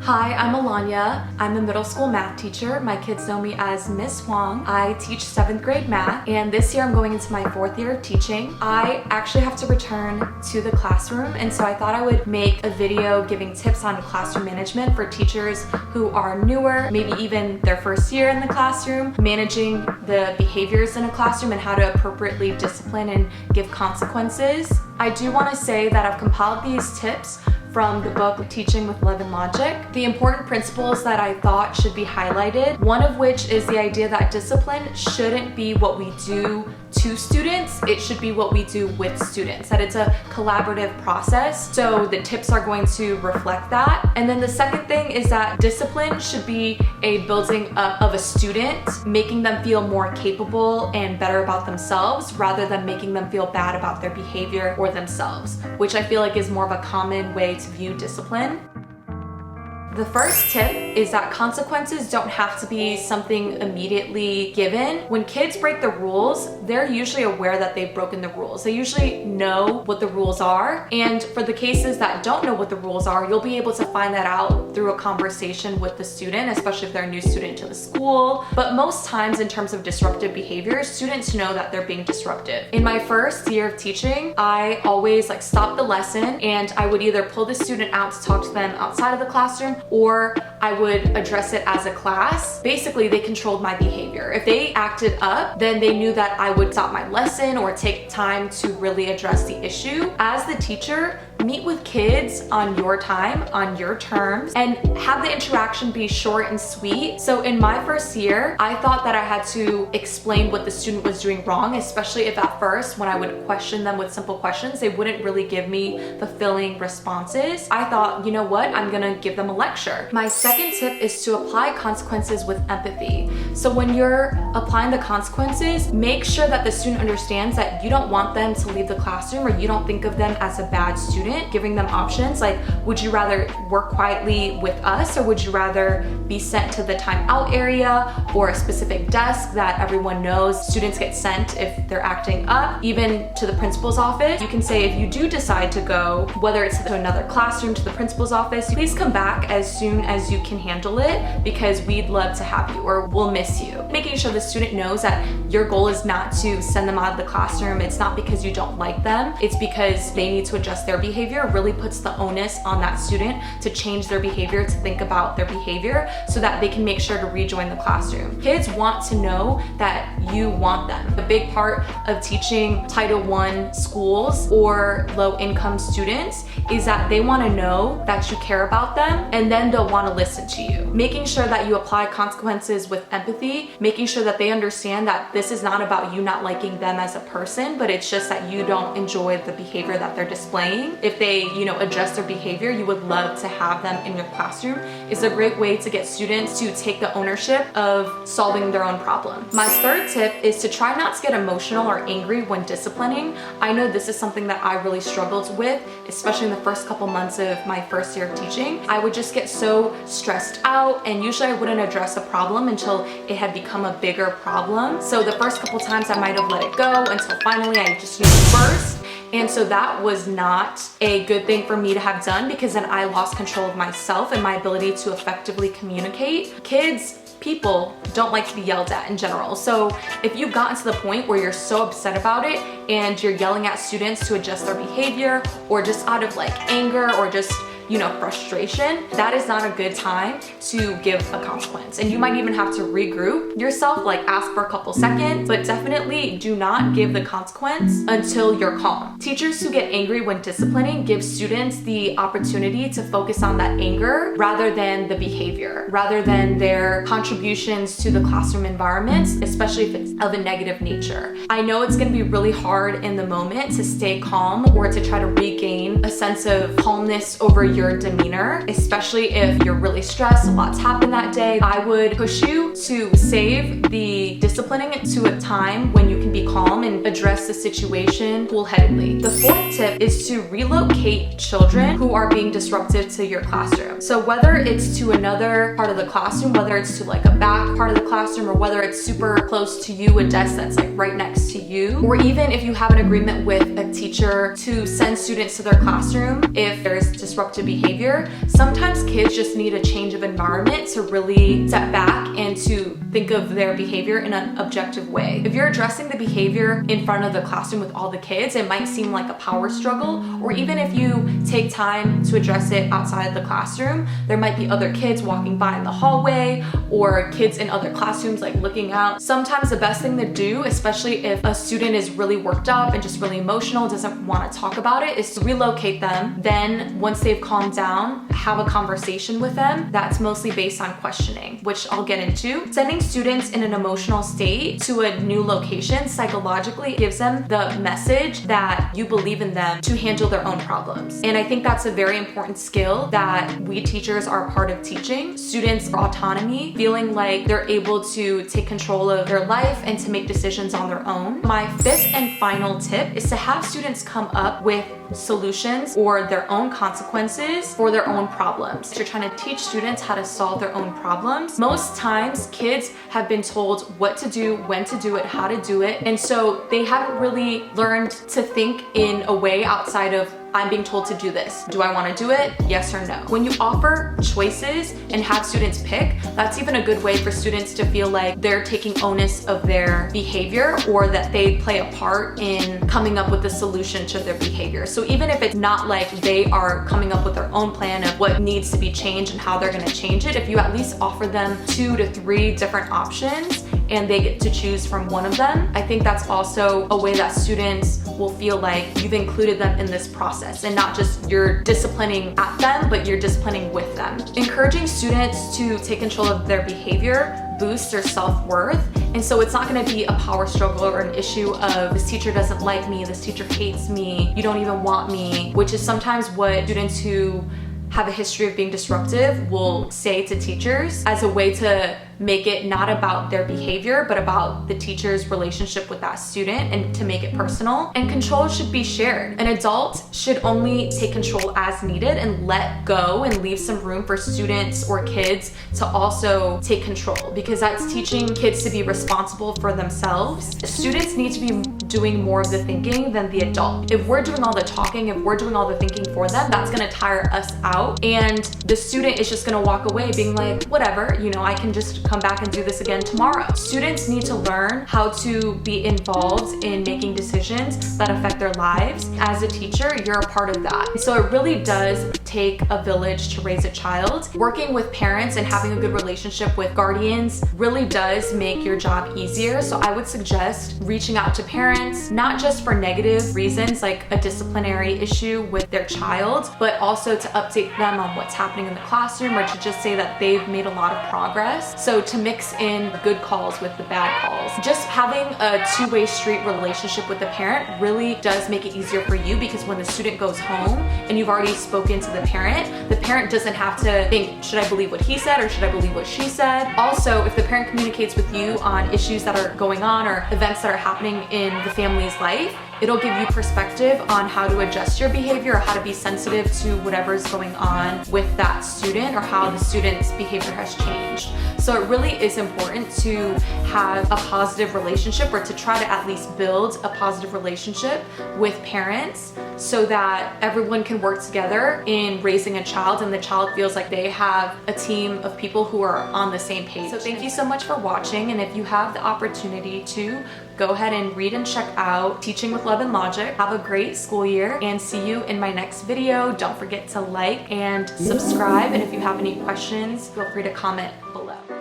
Hi, I'm Alanya. I'm a middle school math teacher. My kids know me as Miss Huang. I teach 7th grade math, and this year I'm going into my 4th year of teaching. I actually have to return to the classroom, and so I thought I would make a video giving tips on classroom management for teachers who are newer, maybe even their first year in the classroom, managing the behaviors in a classroom and how to appropriately discipline and give consequences. I do want to say that I've compiled these tips from the book Teaching with Love and Logic. The important principles that I thought should be highlighted, one of which is the idea that discipline shouldn't be what we do to students, it should be what we do with students, that it's a collaborative process. So the tips are going to reflect that. And then the second thing is that discipline should be a building up of a student, making them feel more capable and better about themselves rather than making them feel bad about their behavior or themselves, which I feel like is more of a common way to view discipline. The first tip is that consequences don't have to be something immediately given. When kids break the rules, they're usually aware that they've broken the rules. They usually know what the rules are. And for the cases that don't know what the rules are, you'll be able to find that out through a conversation with the student, especially if they're a new student to the school. But most times in terms of disruptive behaviors, students know that they're being disruptive. In my first year of teaching, I always stopped the lesson and I would either pull the student out to talk to them outside of the classroom, or I would address it as a class. Basically, they controlled my behavior. If they acted up, then they knew that I would stop my lesson or take time to really address the issue. As the teacher, meet with kids on your time, on your terms, and have the interaction be short and sweet. So in my first year, I thought that I had to explain what the student was doing wrong, especially if at first, when I would question them with simple questions, they wouldn't really give me fulfilling responses. I thought, you know what, I'm gonna give them a lecture. My second tip is to apply consequences with empathy. So when you're applying the consequences, make sure that the student understands that you don't want them to leave the classroom, or you don't think of them as a bad student, giving them options like, would you rather work quietly with us, or would you rather be sent to the timeout area or a specific desk that everyone knows students get sent if they're acting up, even to the principal's office. You can say, if you do decide to go, whether it's to another classroom, to the principal's office, please come back as soon as you can handle it, because we'd love to have you, or we'll miss you. Making sure the student knows that your goal is not to send them out of the classroom. It's not because you don't like them, it's because they need to adjust their behavior. Really puts the onus on that student to change their behavior, to think about their behavior so that they can make sure to rejoin the classroom. Kids want to know that you want them. A big part of teaching Title I schools or low-income students is that they want to know that you care about them, and then they'll want to listen to you. Making sure that you apply consequences with empathy, making sure that they understand that this is not about you not liking them as a person, but it's just that you don't enjoy the behavior that they're displaying. If they, adjust their behavior, you would love to have them in your classroom, is a great way to get students to take the ownership of solving their own problem. My third tip is to try not to get emotional or angry when disciplining. I know this is something that I really struggled with, especially in the first couple months of my first year of teaching. I would just get so stressed out, and usually I wouldn't address a problem until it had become a bigger problem. So the first couple times I might have let it go until finally I just burst. And so that was not a good thing for me to have done, because then I lost control of myself and my ability to effectively communicate. People don't like to be yelled at in general. So if you've gotten to the point where you're so upset about it and you're yelling at students to adjust their behavior, or just out of anger, or just frustration, that is not a good time to give a consequence. And you might even have to regroup yourself, ask for a couple seconds, but definitely do not give the consequence until you're calm. Teachers who get angry when disciplining give students the opportunity to focus on that anger rather than the behavior, rather than their contributions to the classroom environment, especially if it's of a negative nature. I know it's gonna be really hard in the moment to stay calm, or to try to regain a sense of calmness over your demeanor, especially if you're really stressed, a lot's happened that day. I would push you to save the disciplining to a time when you can can be calm and address the situation cool-headedly. The fourth tip is to relocate children who are being disruptive to your classroom. So whether it's to another part of the classroom, whether it's to like a back part of the classroom, or whether it's super close to you, a desk that's like right next to you, or even if you have an agreement with a teacher to send students to their classroom if there's disruptive behavior, sometimes kids just need a change of environment to really step back and to think of their behavior in an objective way. If you're addressing the behavior in front of the classroom with all the kids, it might seem like a power struggle, or even if you take time to address it outside of the classroom, there might be other kids walking by in the hallway or kids in other classrooms like looking out. Sometimes the best thing to do, especially if a student is really worked up and just really emotional, doesn't want to talk about it, is to relocate them. Then once they've calmed down, have a conversation with them that's mostly based on questioning, which I'll get into. Sending students in an emotional state to a new location psychologically gives them the message that you believe in them to handle their own problems. And I think that's a very important skill that we teachers are a part of teaching students autonomy, feeling like they're able to take control of their life and to make decisions on their own. My fifth and final tip is to have students come up with solutions or their own consequences for their own problems. You're trying to teach students how to solve their own problems. Most times kids have been told what to do, when to do it, how to do it, and so they haven't really learned to think in a way outside of I'm being told to do this. Do I want to do it? Yes or no? When you offer choices and have students pick, that's even a good way for students to feel like they're taking onus of their behavior, or that they play a part in coming up with a solution to their behavior. So even if it's not like they are coming up with their own plan of what needs to be changed and how they're going to change it, if you at least offer them 2 to 3 different options and they get to choose from one of them, I think that's also a way that students will feel like you've included them in this process and not just you're disciplining at them, but you're disciplining with them. Encouraging students to take control of their behavior boosts their self-worth, and so it's not going to be a power struggle or an issue of this teacher doesn't like me, this teacher hates me, you don't even want me, which is sometimes what students who have a history of being disruptive will say to teachers as a way to make it not about their behavior, but about the teacher's relationship with that student, and to make it personal. And control should be shared. An adult should only take control as needed and let go and leave some room for students or kids to also take control, because that's teaching kids to be responsible for themselves. Students need to be doing more of the thinking than the adult. If we're doing all the talking, if we're doing all the thinking for them, that's gonna tire us out, and the student is just gonna walk away being like, whatever, you know, I can just come back and do this again tomorrow. Students need to learn how to be involved in making decisions that affect their lives. As a teacher, you're a part of that. So it really does take a village to raise a child. Working with parents and having a good relationship with guardians really does make your job easier. So I would suggest reaching out to parents, not just for negative reasons like a disciplinary issue with their child, but also to update them on what's happening in the classroom, or to just say that they've made a lot of progress. So to mix in the good calls with the bad calls. Just having a two-way street relationship with the parent really does make it easier for you, because when the student goes home and you've already spoken to the parent doesn't have to think, should I believe what he said or should I believe what she said? Also, if the parent communicates with you on issues that are going on or events that are happening in the family's life, it'll give you perspective on how to adjust your behavior or how to be sensitive to whatever's going on with that student or how the student's behavior has changed. So it really is important to have a positive relationship, or to try to at least build a positive relationship with parents, so that everyone can work together in raising a child and the child feels like they have a team of people who are on the same page. So thank you so much for watching, and if you have the opportunity to, go ahead and read and check out Teaching with Love and Logic. Have a great school year, and see you in my next video. Don't forget to like and subscribe, and if you have any questions, feel free to comment below.